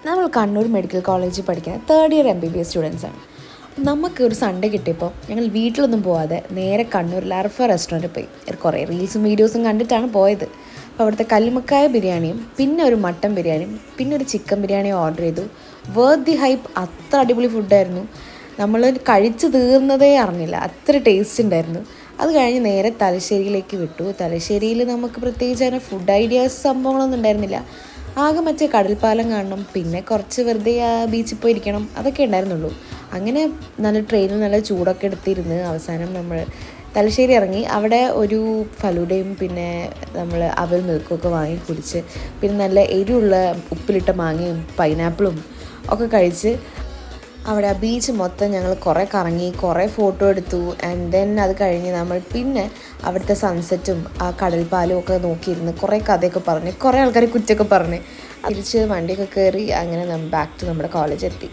നമ്മൾ കണ്ണൂർ മെഡിക്കൽ കോളേജിൽ പഠിക്കുന്ന തേർഡ് ഇയർ MBBS സ്റ്റുഡൻസാണ്. നമുക്ക് ഒരു സൺഡേ കിട്ടിയപ്പോൾ ഞങ്ങൾ വീട്ടിലൊന്നും പോവാതെ നേരെ കണ്ണൂരിൽ അർഫ റെസ്റ്റോറൻറ്റിൽ പോയി. കുറേ റീൽസും വീഡിയോസും കണ്ടിട്ടാണ് പോയത്. അപ്പോൾ അവിടുത്തെ കല്ലുമക്കായ ബിരിയാണിയും പിന്നെ ഒരു മട്ടൻ ബിരിയാണിയും പിന്നെ ഒരു ചിക്കൻ ബിരിയാണിയും ഓർഡർ ചെയ്തു. Worth the hype. അത്ര അടിപൊളി ഫുഡായിരുന്നു. നമ്മൾ കഴിച്ച് തീർന്നതേ അറിഞ്ഞില്ല, അത്ര ടേസ്റ്റ് ഉണ്ടായിരുന്നു. അത് കഴിഞ്ഞ് നേരെ തലശ്ശേരിയിലേക്ക് വിട്ടു. തലശ്ശേരിയിൽ നമുക്ക് പ്രത്യേകിച്ച് അതിന് ഫുഡ് ഐഡിയാസ് സംഭവങ്ങളൊന്നും ഉണ്ടായിരുന്നില്ല. ആകെ മറ്റേ കടൽപ്പാലം കാണണം, പിന്നെ കുറച്ച് വെറുതെ ബീച്ചിൽ പോയിരിക്കണം, അതൊക്കെ ഉണ്ടായിരുന്നുള്ളൂ. അങ്ങനെ നല്ല ട്രെയിനിൽ നല്ല ചൂടൊക്കെ എടുത്തിരുന്ന് അവസാനം നമ്മൾ തലശ്ശേരി ഇറങ്ങി. അവിടെ ഒരു ഫലൂഡയും പിന്നെ നമ്മൾ അവൽ മിൽക്കൊക്കെ വാങ്ങി കുടിച്ച് പിന്നെ നല്ല എരിവുള്ള ഉപ്പിലിട്ട മാങ്ങയും പൈനാപ്പിളും ഒക്കെ കഴിച്ച് അവിടെ ആ ബീച്ച് മൊത്തം ഞങ്ങൾ കുറേ കറങ്ങി, കുറേ ഫോട്ടോ എടുത്തു. ആൻഡ് ദെൻ അത് കഴിഞ്ഞ് നമ്മൾ പിന്നെ അവിടുത്തെ സൺസെറ്റും ആ കടൽപ്പാലും ഒക്കെ നോക്കിയിരുന്ന് കുറേ കഥയൊക്കെ പറഞ്ഞ് കുറേ ആൾക്കാരെ കുറ്റമൊക്കെ പറഞ്ഞ് തിരിച്ച് വണ്ടിയൊക്കെ കയറി അങ്ങനെ ബാക്ക് ടു നമ്മുടെ കോളേജ് എത്തി.